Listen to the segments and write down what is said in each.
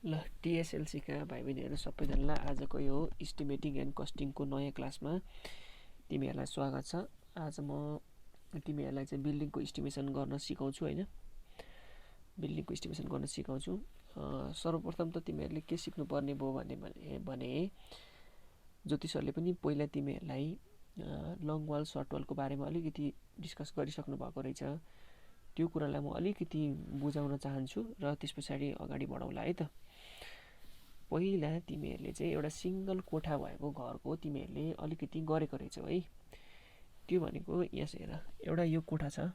ल TSLC का भाइ बहिनीहरू सबैजनालाई आजको यो इस्टिमेटिङ एन्ड कस्टिङको नयाँ क्लासमा तिमीहरूलाई स्वागत छ। आज म तिमीहरूलाई चाहिँ बिल्डिङको इस्टिमेसन गर्न सिकाउँछु हैन। बिल्डिङको इस्टिमेसन गर्न सिकाउँछु। सर्वप्रथम त तिमीहरूले के सिक्नुपर्ने भयो भने ज्योति सरले पनि पहिला तिमीहरूलाई लङ वाल सर्ट वालको बारेमा अलिकति डिस्कस गरिसक्नु भएको रहेछ। त्यो कुरालाई म अलिकति बुझाउन चाहन्छु र त्यस पछाडि अगाडि बढाउँला है त। पहिला तिमीहरूले चाहिँ एउटा सिंगल कोठा भएको घरको तिमीहरूले अलिकति गरेको रहेछौ है। त्यो भनेको यहाँ हेर, एउटा यो कोठा छ,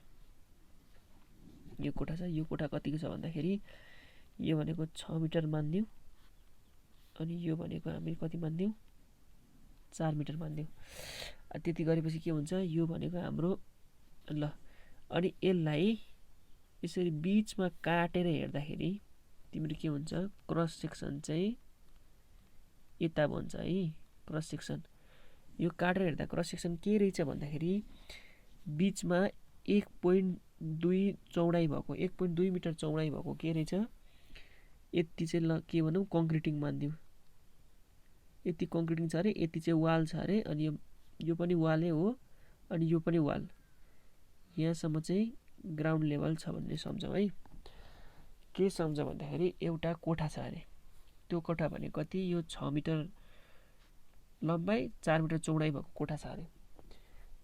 यो कोठा कतिको छ भन्दाखेरि यो भनेको 6 मिटर मान्दियौ, अनि यो भनेको हामी कति मान्दियौ 4 मिटर मान्दियौ। त्यति गरेपछि के हुन्छ, यो भनेको हाम्रो ल, अनि यसलाई यसरी बीचमा काटेर हेर्दाखेरि तिम्रो के हुन्छ, क्रस सेक्सन चाहिँ यता भन्छ है। क्रस सेक्सन यो काटेर हेर्दा क्रस सेक्सन के रहेछ भन्दाखेरि बीचमा 1.2 चौडाइ भएको, 1.2 मिटर चौडाइ भएको के रहेछ, यति चाहिँ ल के भनौँ कङ्क्रिटिङ मानिदिउँ। यति कङ्क्रिटिङ छ अरे, यति चाहिँ वाल छ अरे, अनि यो पनि वालै हो, अनि यो पनि वाल। यहाँसम्म चाहिँ ग्राउन्ड लेभल छ भन्ने सम्झौँ है। के सम्झ भन्दाखेरि एउटा कोठा छ अरे, त्यो कोठा भने कति, यो 6 मिटर लम्बाइ 4 मिटर चौडाइ भएको कोठा छ अरे।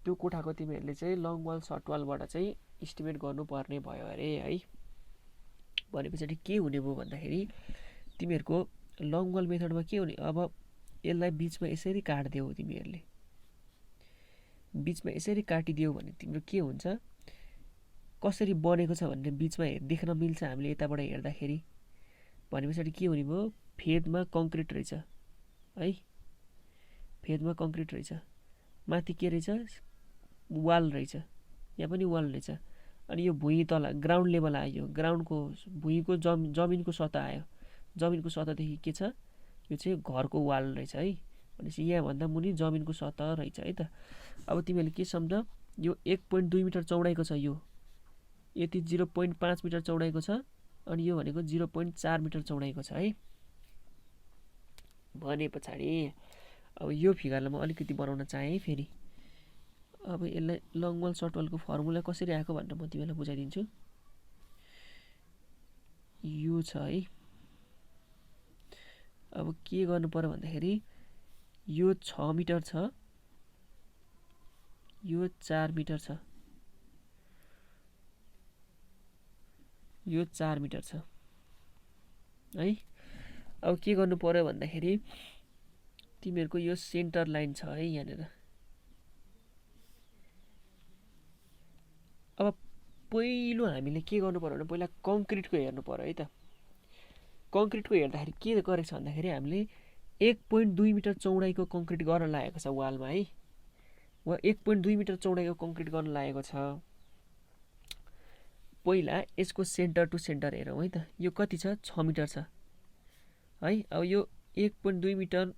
त्यो कोठाको तिमीहरूले चाहिँ लङ वाल सर्ट वालबाट चाहिँ इस्टिमेट गर्नुपर्ने भयो अरे है। भनेपछि के हुने भयो भन्दाखेरि तिमीहरूको लङ वाल मेथडमा के हुने, अब यसलाई बीचमा यसरी काटिदियौ तिमीहरूले, बीचमा यसरी काटिदियौ भने तिम्रो के हुन्छ, कसरी बनेको छ भन्ने बीचमा देख्न मिल्छ हामीले यताबाट हेर्दाखेरि। भनेपछि के हुने भयो, फेदमा कङ्क्रिट रहेछ है, फेदमा कङ्क्रिट रहेछ, माथि के रहेछ वाल रहेछ, यहाँ पनि वाल रहेछ, अनि यो भुइँ तल ग्राउन्ड लेभल आयो, ग्राउन्डको भुइँको जमिनको सतह आयो, जमिनको सतहदेखि के छ, यो चाहिँ घरको वाल रहेछ है। भनेपछि यहाँभन्दा मुनि जमिनको सतह रहेछ है त। अब तिमीहरूले के सम्झ, यो 1.2 मिटर चौडाइको छ, यो यति 0.5 मिटर चौडाइको छ, अनि यो भनेको 0.4 मिटर चौडाइको छ है। भने पछाडि अब यो फिगरलाई म अलिकति बनाउन चाहेँ है फेरि। अब यसलाई लङ वाल सर्ट वालको फर्मुला कसरी आएको भनेर म तिमीलाई बुझाइदिन्छु। यो छ है, अब के गर्नु पर्यो भन्दाखेरि यो 6 मिटर छ, यो 4 मिटर छ, यो 4 मिटर छ है। अब के गर्नु पर्यो भन्दाखेरि तिमीहरूको यो सेन्टर लाइन छ है यहाँनिर। अब पहिलो हामीले के गर्नु पर्यो भने पहिला कङ्क्रिटको हेर्नु पर्यो है त। कङ्क्रिटको हेर्दाखेरि के गरेको छ भन्दाखेरि हामीले 1.2 मिटर चौडाइको कङ्क्रिट गर्न लागेको छ वालमा है, वा 1.2 मिटर चौडाइको कङ्क्रिट गर्न लागेको छ। पहिला यसको सेन्टर टु सेन्टर हेरौँ है त। यो कति छ, 6 मिटर छ है। अब यो 1.2 मिटर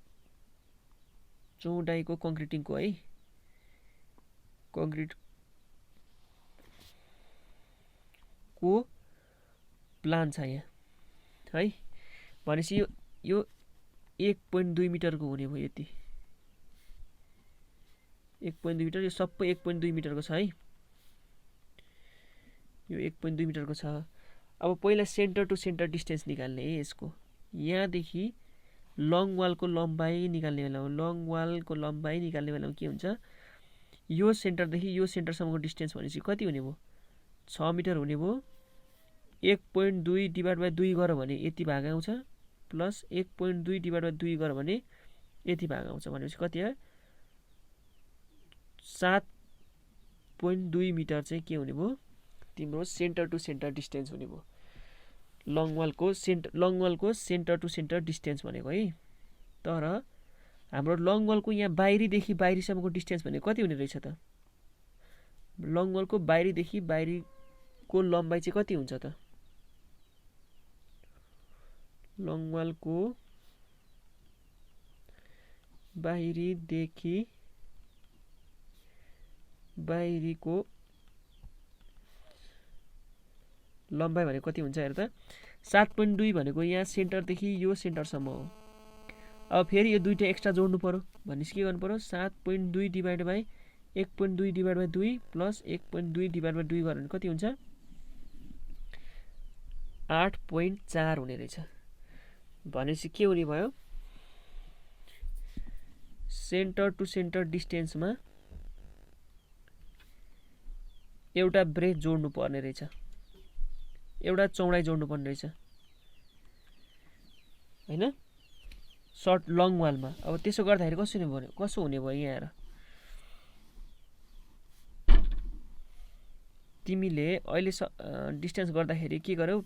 चौडाइको कङ्क्रिटिङको है, कङ्क्रिटको प्लान छ यहाँ है। भनेपछि यो 1.2 मिटरको हुने भयो, यति 1.2 मिटर, यो सबै 1.2 मिटरको छ है, यो 1.2 मिटरको छ। अब पहिला सेन्टर टु सेन्टर डिस्टेन्स निकाल्ने है यसको। यहाँदेखि लङ वालको लम्बाइ निकाल्ने बेलामा, लङ वालको लम्बाइ निकाल्ने बेलामा के हुन्छ, यो सेन्टरदेखि यो सेन्टरसम्मको डिस्टेन्स भनेपछि कति हुने भयो, 6 मिटर हुने भयो। 1.2 डिभाइड बाई 2 गर भने यति भाग आउँछ, प्लस 1.2 डिभाइड बाई 2 गर भने यति भाग आउँछ। भनेपछि कति हो, 7.2 मिटर चाहिँ के हुने भयो, तिम्रो सेन्टर टु सेन्टर डिस्टेन्स हुने भयो। लङ वालको सेन्टर टु सेन्टर डिस्टेन्स भनेको है। तर हाम्रो लङ वालको यहाँ बाहिरीदेखि बाहिरीसम्मको डिस्टेन्स भनेको कति हुने रहेछ त, लङ वालको बाहिरीदेखि बाहिरीको लम्बाइ चाहिँ कति हुन्छ त, लङ वालको बाहिरीदेखि बाहिरीको लम्बाइ भने कति हुन्छ हेर त, 7.2 भनेको यहाँ सेन्टरदेखि यो सेन्टरसम्म हो। अब फेरि यो दुईटा एक्स्ट्रा जोड्नु पर्यो भनेपछि के गर्नु पर्यो 7.2 divide by 1.2 divide by 2 plus 1.2 divide by 2 गर्यो भने कति हुन्छ 8.4 हुने रहेछ। भनेपछि के हुने भयो सेन्टर टु सेन्टर डिस्टेन्समा एउटा ब्रेथ जोड्नु पर्ने रहेछ, एउटा चौडाइ जोड्नु पर्ने रहेछ हैन सर्ट लङ वालमा। अब त्यसो गर्दाखेरि कसो हुने भयो यहाँ हेर तिमीले अहिले डिस्टेन्स गर्दाखेरि के गर्यौ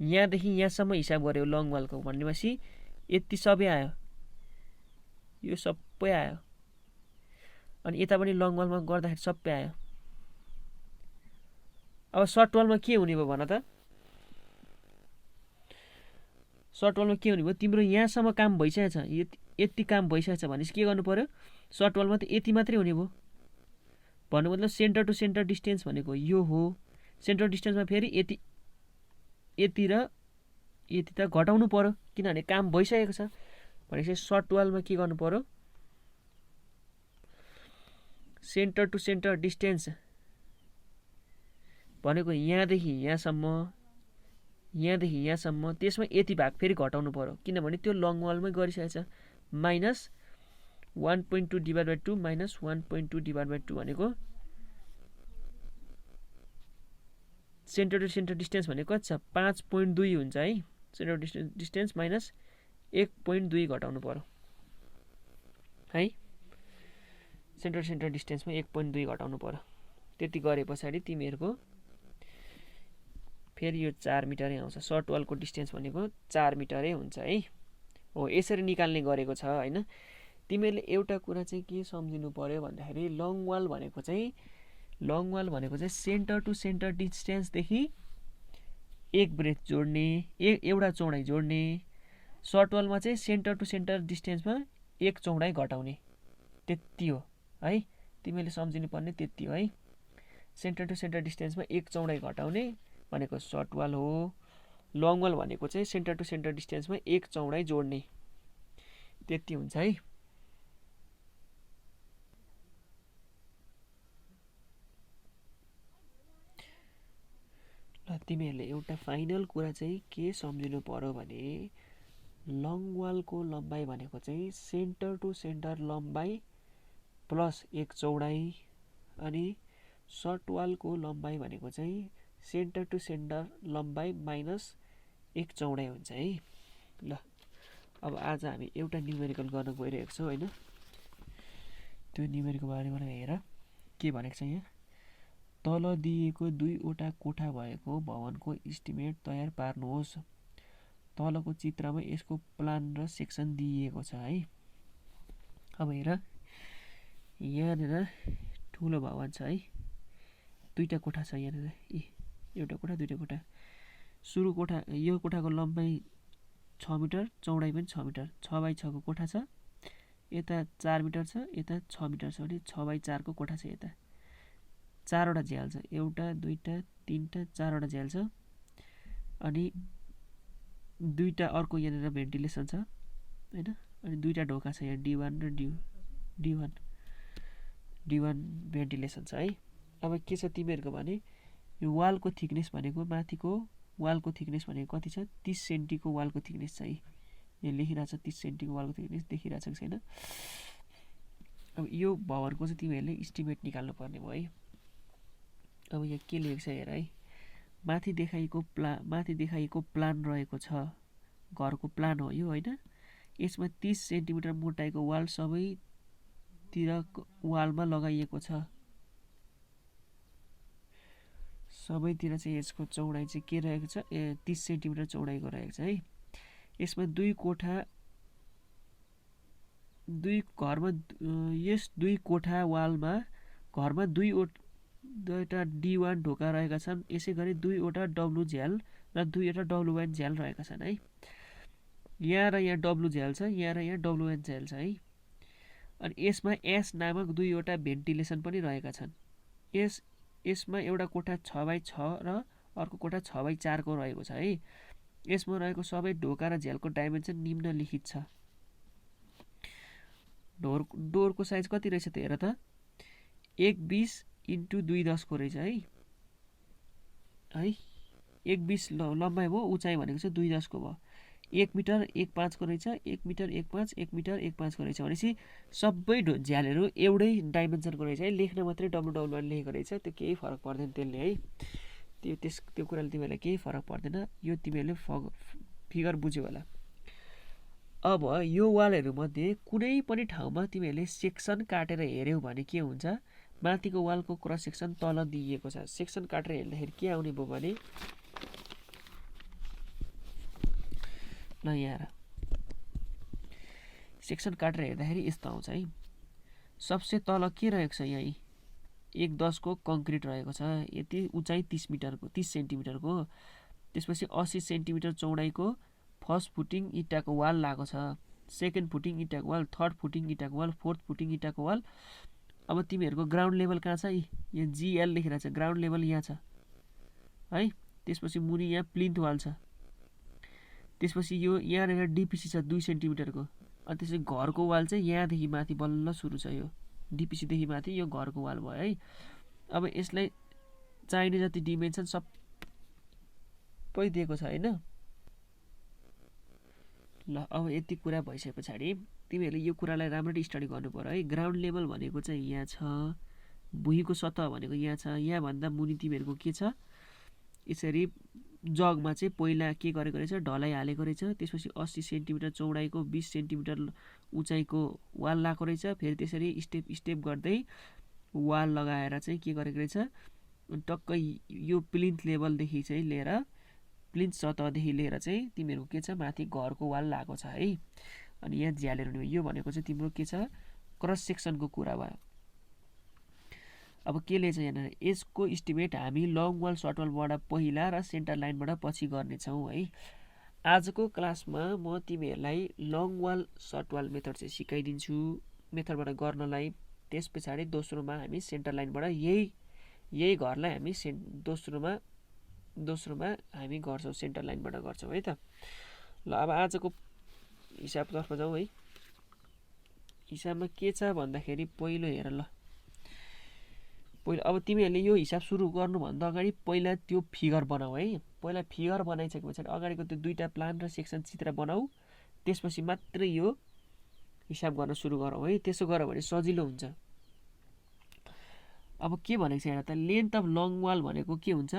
यहाँदेखि यहाँसम्म हिसाब गर्यौ लङ वालको भनेपछि यति सबै आयो, यो सबै आयो। अनि यता पनि लङ वालमा गर्दाखेरि सबै आयो। अब सर्ट वालमा के हुने भयो भन त सर्ट वालमा के हुने भयो तिम्रो यहाँसम्म काम भइसकेछ, यति काम भइसकेछ भनेपछि के गर्नु पर्यो सर्ट वालमा त यति मात्रै हुने भयो। भन्नु मतलब सेन्टर टु सेन्टर डिस्टेन्स भनेको यो हो। सेन्टर डिस्टेन्समा फेरि यति र यति त घटाउनु पर्यो किनभने काम भइसकेको छ। भनेपछि सर्ट वालमा के गर्नु पर्यो सेन्टर टु सेन्टर डिस्टेन्स भनेको यहाँदेखि यहाँसम्म त्यसमा यति भाग फेरि घटाउनु पर्यो किनभने त्यो लङ वालमै गरिसकेको छ। Minus 1.2 divide by 2 minus 1.2 divide by 2 भनेको सेन्टर टु सेन्टर डिस्टेन्स भनेको कति छ 5.2 हुन्छ है। सेन्टर डिस्टेन्स माइनस 1.2 घटाउनु पर्यो है। सेन्टर सेन्टर डिस्टेन्समा 1.2 घटाउनु पर्यो। त्यति गरे पछाडि तिमीहरूको फेरि यो 4 मिटरै आउँछ। सर्ट वालको डिस्टेन्स भनेको 4 मिटरै हुन्छ है। हो यसरी निकाल्ने गरेको छ हैन। तिमीहरूले एउटा कुरा चाहिँ के सम्झिनु पर्यो भन्दाखेरि लङ वाल भनेको चाहिँ सेन्टर टु सेन्टर डिस्टेन्सदेखि एक ब्रेथ जोड्ने एउटा चौडाइ जोड्ने। सर्ट वालमा चाहिँ सेन्टर टु सेन्टर डिस्टेन्समा एक चौडाइ घटाउने त्यति हो है। तिमीले सम्झिनु पर्ने त्यति हो है। सेन्टर टु सेन्टर डिस्टेन्समा एक चौडाइ घटाउने भनेको सर्ट वाल हो। लङ वाल भनेको चाहिँ सेन्टर टु सेन्टर डिस्टेन्समा एक चौडाइ जोड्ने त्यति हुन्छ है। ल तिमीहरूले एउटा फाइनल कुरा चाहिँ के सम्झिनु पर्यो भने लङ वालको लम्बाइ भनेको चाहिँ सेन्टर टु सेन्टर लम्बाइ प्लस एक चौडाइ अनि सर्ट वालको लम्बाइ भनेको चाहिँ सेन्टर टु सेन्टर लम्बाइ माइनस एक चौडाइ हुन्छ है। ल अब आज हामी एउटा न्युमेरिकल गर्न गइरहेको छौँ होइन। त्यो न्युमेरिकल बारेमा हेर के भनेको छ यहाँ। तल दिएको दुईवटा कोठा भएको भवनको इस्टिमेट तयार पार्नुहोस्। तलको चित्रमा यसको प्लान र सेक्सन दिइएको छ है। अब हेर यहाँनिर ठुलो भवन छ है। दुईटा कोठा छ यहाँनिर एउटा कोठा दुईटा कोठा। सुरु कोठा यो कोठाको लम्बाइ 6 मिटर चौडाइ पनि 6 मिटर 6x6 को कोठा छ। यता 4 मिटर छ यता 6 मिटर छ भने 6x4 को कोठा छ। यता 4वटा झ्याल छ एउटा दुईटा तीनटा 4वटा झ्याल छ। अनि दुईटा अर्को यहाँनिर भेन्टिलेसन छ हैन। अनि दुईटा ढोका छ यहाँ D1 र D1 भेन्टिलेसन छ है। अब के छ तिमीहरूको भने यो वालको थिकनेस भनेको माथिको वालको थिकनेस भनेको कति छ 30 सेन्टीको वालको थिकनेस छ है। यहाँ लेखिरहेको छ 30 सेन्टीको वालको थिकनेस देखिरहेको छ छैन। अब यो भवनको चाहिँ तिमीहरूले इस्टिमेट निकाल्नु पर्ने भयो है। अब यहाँ के लेखेको छ हेर है। माथि देखाइएको प्लान रहेको छ। घरको प्लान हो यो होइन। यसमा 30 सेन्टिमिटर मोटाइको वाल सबैतिर वालमा लगाइएको छ। सबैतिर चाहिँ यसको चौडाइ चाहिँ के रहेको छ 30 सेन्टिमिटर चौडाइको रहेको छ है। यसमा दुई कोठा वालमा घरमा दुईवटा D1 ढोका रहेका छन्। यसै गरी दुईवटा W झ्याल र दुईवटा W1 झ्याल रहेका छन् है। यहाँ र यहाँ W झ्याल छ यहाँ र यहाँ W1 झ्याल छ है। अनि यसमा S नामक दुईवटा भेन्टिलेसन पनि रहेका छन्। यसमा एउटा कोठा 6x6 र अर्को कोठा 6x4 को रहेको छ है। यसमा रहेको सबै ढोका र झ्यालको डाइमेन्सन निम्नलिखित छ। डोरको साइज कति रहेछ त हेर त, 1.20 × 2.10 को रहेछ है 1.20 लम्बाइ भयो, उचाइ भनेको चाहिँ 2.10 को भयो, 1 मिटर 1.5 को रहेछ, 1 मिटर 1.5 1 मिटर 1.5 को रहेछ भनेपछि सबै झ्यालहरू एउटै डाइमेन्सनको रहेछ है। लेख्न मात्रै डब्लु लेखेको रहेछ, त्यो केही फरक पर्दैन त्यसले है, त्यो कुराले तिमीहरूलाई केही फरक पर्दैन। यो तिमीहरूले फिगर बुझ्यौ होला। अब यो वालहरूमध्ये कुनै पनि ठाउँमा तिमीहरूले सेक्सन काटेर हेऱ्यौ भने के हुन्छ, माथिको वालको क्रस सेक्सन तल दिइएको छ। सेक्सन काटेर हेर्दाखेरि के आउने भयो भने, ल यहाँ सेक्सन काटेर हेर्दाखेरि यस्तो आउँछ है। सबसे तल के रहेको छ, यहीँ 1.10 को कङ्क्रिट रहेको छ, यति उचाइ 30 सेन्टिमिटरको। त्यसपछि 80 सेन्टिमिटर चौडाइको फर्स्ट फुटिङ इँटाको वाल लागेको छ, सेकेन्ड फुटिङ इँटाको वाल, थर्ड फुटिङ इँटाको वाल, फोर्थ फुटिङ इँटाको वाल। अब तिमीहरूको ग्राउन्ड लेभल कहाँ छ, यहाँ GL लेखिरहेको छ, ग्राउन्ड लेभल यहाँ छ है। त्यसपछि मुनि यहाँ प्लिन्थ वाल छ, त्यसपछि यो यहाँनिर DPC छ 2 सेन्टिमिटरको। अनि त्यसपछि घरको वाल चाहिँ यहाँदेखि माथि बल्ल सुरु छ, यो DPCदेखि माथि यो घरको वाल भयो है। अब यसलाई चाहिने जति डिमेन्सन सबै दिएको छ होइन। ल अब यति कुरा भइसके पछाडि तिमीहरूले यो कुरालाई राम्ररी स्टडी गर्नु पर्यो है। ग्राउन्ड लेभल भनेको चाहिँ यहाँ छ, भुइँको सतह भनेको यहाँ छ, यहाँभन्दा मुनि तिमीहरूको के छ, यसरी जगमा चाहिँ पहिला के गरेको रहेछ, ढलाइ हालेको रहेछ। त्यसपछि 80 सेन्टिमिटर चौडाइको 20 सेन्टिमिटर उचाइको वाल लगाएको रहेछ। फेरि त्यसरी स्टेप गर्दै वाल लगाएर चाहिँ के गरेको रहेछ, टक्कै यो प्लिन्थ लेभलदेखि चाहिँ लिएर, प्लिन्थ सतहदेखि लिएर चाहिँ तिमीहरूको के छ, माथि घरको वाल लगाएको छ है। अनि यहाँ झ्यालहरू नि, यो भनेको चाहिँ तिम्रो के छ, क्रस सेक्सनको कुरा भयो। अब के लेछ यहाँनिर, यसको इस्टिमेट हामी लङ वाल सर्ट वालबाट पहिला र सेन्टर लाइनबाट पछि गर्नेछौँ है। आजको क्लासमा म तिमीहरूलाई long wall short wall method चाहिँ सिकाइदिन्छु, मेथडबाट गर्नलाई। त्यस पछाडि दोस्रोमा हामी सेन्टर लाइनबाट यही घरलाई हामी दोस्रोमा हामी गर्छौँ, सेन्टर लाइनबाट गर्छौँ है त। ल अब आजको हिसाबतर्फ जाउँ है। हिसाबमा के छ भन्दाखेरि पहिलो हेर, ल पहिला अब तिमीहरूले यो हिसाब सुरु गर्नुभन्दा अगाडि पहिला त्यो फिगर बनाऊ है। पहिला फिगर बनाइसके पछाडि अगाडिको त्यो दुईवटा प्लान र सेक्सन चित्र बनाऊ, त्यसपछि मात्रै यो हिसाब गर्न सुरु गरौँ है। त्यसो गर भने सजिलो हुन्छ। अब के भनेको छ हेर त, लेन्थ अफ लङ वाल भनेको के हुन्छ,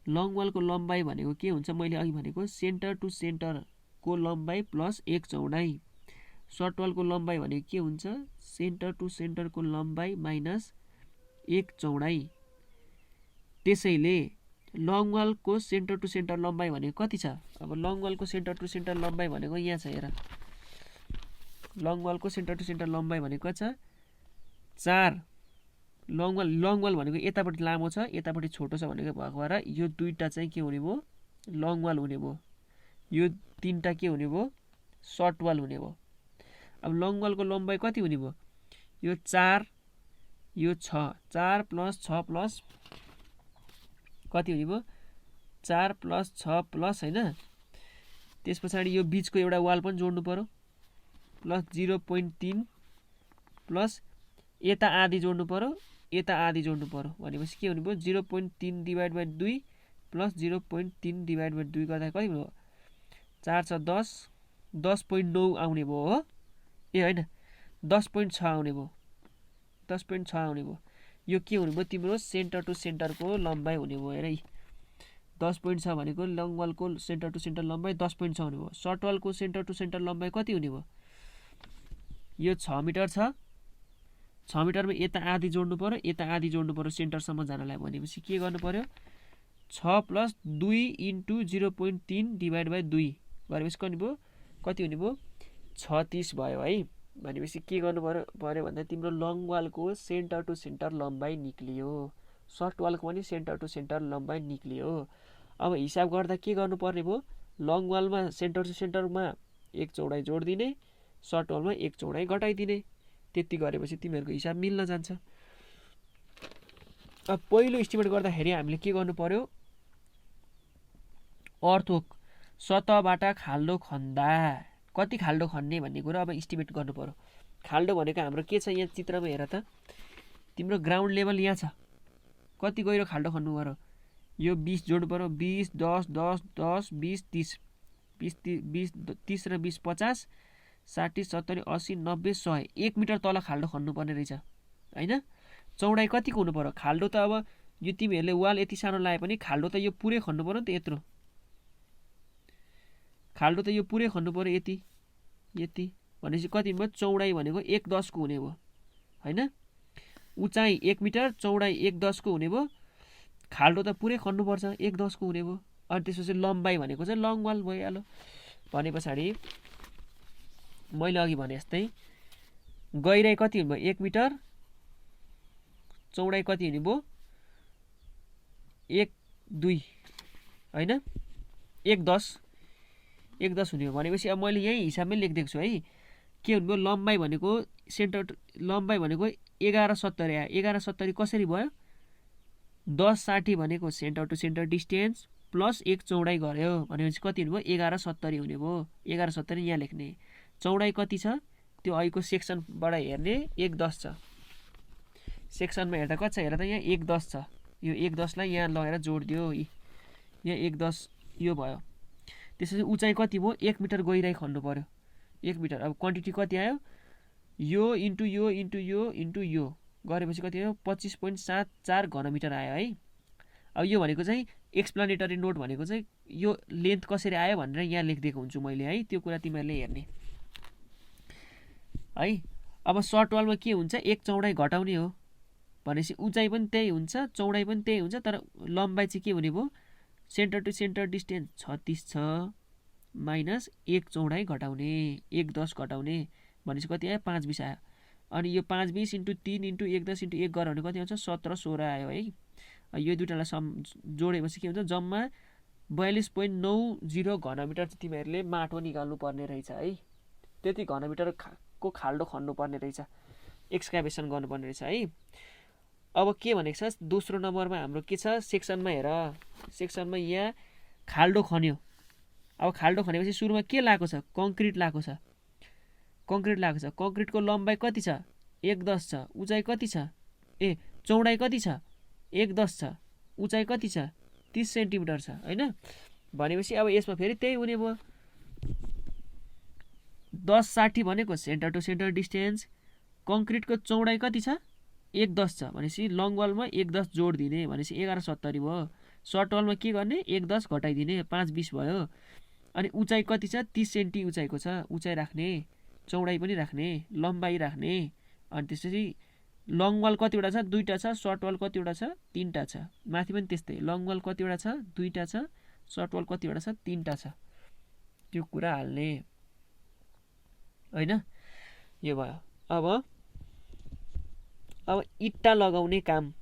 लङ वालको लम्बाइ भनेको के हुन्छ, मैले अघि भनेको सेन्टर टु सेन्टरको लम्बाइ प्लस 1 चौडाइ। सर्ट वालको लम्बाइ भनेको के हुन्छ, सेन्टर टु सेन्टरको लम्बाइ माइनस 1 चौडाइ। त्यसैले लङ वालको सेन्टर टु सेन्टर लम्बाइ भनेको कति छ, अब लङ वालको सेन्टर टु सेन्टर लम्बाइ भनेको यहाँ छ हेर। लङ वालको सेन्टर टु सेन्टर लम्बाइ भनेको कति छ, 4। लङ वाल भनेको यतापट्टि लामो छ, यतापट्टि छोटो छ भनेको भएको भएर यो दुईवटा चाहिँ के हुने भयो, लङ वाल हुने भयो। यो तीनटा के हुने भयो, सर्ट वाल हुने भयो। अब लङ वालको लम्बाइ कति हुने भयो, यो 4 यो 6, 4 + 6 + कति हुने भयो, 4 + 6 + होइन। त्यस पछाडि यो बिचको एउटा वाल पनि जोड्नु पर्यो, प्लस 0.3 प्लस यता आधी जोड्नु पर्यो, यता आधी जोड्नु पर्यो। भनेपछि के हुने भयो, 0.3 / 2 प्लस 0.3 / 2 गर्दा कति भयो, 4 × 10 10.9 आउने भयो हो। ए होइन 10.6 आउने भयो, 10.6 आउने भयो। यो के हुने भयो, तिम्रो सेन्टर टु सेन्टरको लम्बाइ हुने भयो हेर। 10.6 भनेको लङ वालको सेन्टर टु सेन्टर लम्बाइ 10.6 हुने भयो। सर्ट वालको सेन्टर टु सेन्टर लम्बाइ कति हुने भयो, यो 6 मिटर छ। 6 मिटरमा यता आधी जोड्नु पर्यो, यता आधी जोड्नु पर्यो सेन्टरसम्म जानलाई। भनेपछि के गर्नु पर्यो, 6 + 2 × 0.3 / 2 गरेपछि कति हुने भयो, 36 भयो है। भनेपछि के गर्नु पर्यो भन्दा तिम्रो लङ वालको सेन्टर टु सेन्टर लम्बाइ निक्लियो, सर्ट वालको पनि सेन्टर टु सेन्टर लम्बाइ निक्लियो। अब हिसाब गर्दा के गर्नुपर्ने भयो, लङ वालमा सेन्टर टु सेन्टरमा 1 चौडाइ जोडिदिने, सर्ट वालमा 1 चौडाइ घटाइदिने। त्यति गरेपछि तिमीहरूको हिसाब मिल्न जान्छ। अब पहिलो इस्टिमेट गर्दाखेरि हामीले के गर्नु पर्यो, अर्थोक सतहबाट खाल्डो खन्दा कति खाल्डो खन्ने भन्ने कुरा अब इस्टिमेट गर्नु पर्यो। खाल्डो भनेको हाम्रो के छ यहाँ चित्रमा हेर त, तिम्रो ग्राउन्ड लेभल यहाँ छ, कति गहिरो खाल्डो खन्नु पर्यो, यो 20 जोड्नु पर्यो, 20 10 10 10 20 30 20 30 र 20 50 60 70 80 90 100 1 मिटर तल खाल्डो खन्नुपर्ने रहेछ होइन। चौडाइ कतिको हुनु पर्यो, खाल्डो त अब यो तिमीहरूले वाल यति सानो लाए पनि खाल्डो त यो पुरै खन्नु पर्यो नि त, यत्रो खाल्डो त यो पुरै खन्नु पर्यो, यति यति भनेपछि कति भयो, चौडाइ भनेको 1/10 को हुने भयो होइन। उचाइ 1 मिटर, चौडाइ 1/10 को हुने भयो, खाल्डो त पुरै खन्नुपर्छ 1/10 को हुने भयो। अनि त्यसपछि लम्बाइ भनेको चाहिँ लङ वाल भइहाल्यो। भने पछाडि मैले अघि भने जस्तै गहिराइ कति हुने भयो 1 मिटर, चौडाइ कति हुने भयो 1 2 होइन 1/10 हुने हो। भनेपछि अब मैले यही हिसाबमै लेखिदिएको छु है। के हुनुभयो, लम्बाइ भनेको सेन्टर, लम्बाइ भनेको 1170 आयो। 1170 कसरी भयो, 10 60 भनेको centre to centre distance plus 1 चौडाइ गऱ्यो भनेपछि कति हुनुभयो 1170 हुने भयो। 1170 यहाँ लेख्ने। चौडाइ कति छ त्यो अहिलेको सेक्सनबाट हेर्ने 1/10 छ। सेक्सनमा हेर्दा कति छ हेर त, यहाँ 1/10 छ। यो 1/10 लाई यहाँ लगेर जोडिदियो, यहाँ 1/10 यो भयो। त्यसपछि उचाइ कति भयो 1 मिटर गहिराइ खन्नु पर्यो 1 मिटर। अब क्वान्टिटी कति आयो, यो इन्टु यो इन्टु यो इन्टु यो गरेपछि कति आयो 25.74 घनमिटर आयो है। अब यो भनेको चाहिँ एक्सप्लानेटरी नोट भनेको चाहिँ यो लेन्थ कसरी आयो भनेर यहाँ लेखिदिएको हुन्छु मैले है, त्यो कुरा तिमीहरूले हेर्ने है। अब सर्ट वालमा के हुन्छ, एक चौडाइ घटाउने हो भनेपछि उचाइ पनि त्यही हुन्छ, चौडाइ पनि त्यही हुन्छ, तर लम्बाइ चाहिँ के हुने भयो, सेन्टर टु सेन्टर डिस्टेन्स 36 छ माइनस 1 चौडाइ घटाउने 1/10 घटाउने भनेपछि कति आयो 5/20 आयो। अनि यो 5/20 इन्टु 3 इन्टु 1/10 इन्टु 1 गरेर भने कति आउँछ 17 16 आयो है। यो दुईटालाई जोडेपछि के हुन्छ, जम्मा 42.90 घनमिटर चाहिँ तिमीहरूले माटो निकाल्नु पर्ने रहेछ है। त्यति घनमिटरको खाल्डो खन्नुपर्ने रहेछ, एक्सकाभेसन गर्नुपर्ने रहेछ है। अब के भनेको छ दोस्रो नम्बरमा हाम्रो के छ, सेक्सनमा हेर, सेक्सनमा यहाँ खाल्डो खन्यो। अब खाल्डो खनेपछि सुरुमा के लागेको छ, कङ्क्रिट लागेको छ, कङ्क्रिट लागेको छ। कङ्क्रिटको लम्बाइ कति छ 1/10 छ, उचाइ कति छ चौडाइ कति छ 1/10 छ, उचाइ कति छ 30 सेन्टिमिटर छ होइन। भनेपछि अब यसमा फेरि त्यही हुने भयो, 10 60 भनेको सेन्टर टु सेन्टर डिस्टेन्स, कङ्क्रिटको चौडाइ कति छ 1/10 छ भनेपछि लङ वालमा 1/10 जोड दिने भनेपछि 1170 भयो। सर्ट वालमा के गर्ने 1/10 घटाइदिने 5/20 भयो। अनि उचाइ कति छ 30 सेन्टी उचाइको छ, उचाइ राख्ने, चौडाइ पनि राख्ने, लम्बाइ राख्ने। अनि त्यसपछि लङ वाल कतिवटा छ 2टा छ, सर्ट वाल कतिवटा छ 3टा छ। माथि पनि त्यस्तै लङ वाल कतिवटा छ 2टा छ, सर्ट वाल कतिवटा छ 3टा छ। त्यो कुरा हाल्ने होइन। यो भयो। अब इट्टा लगाउने काम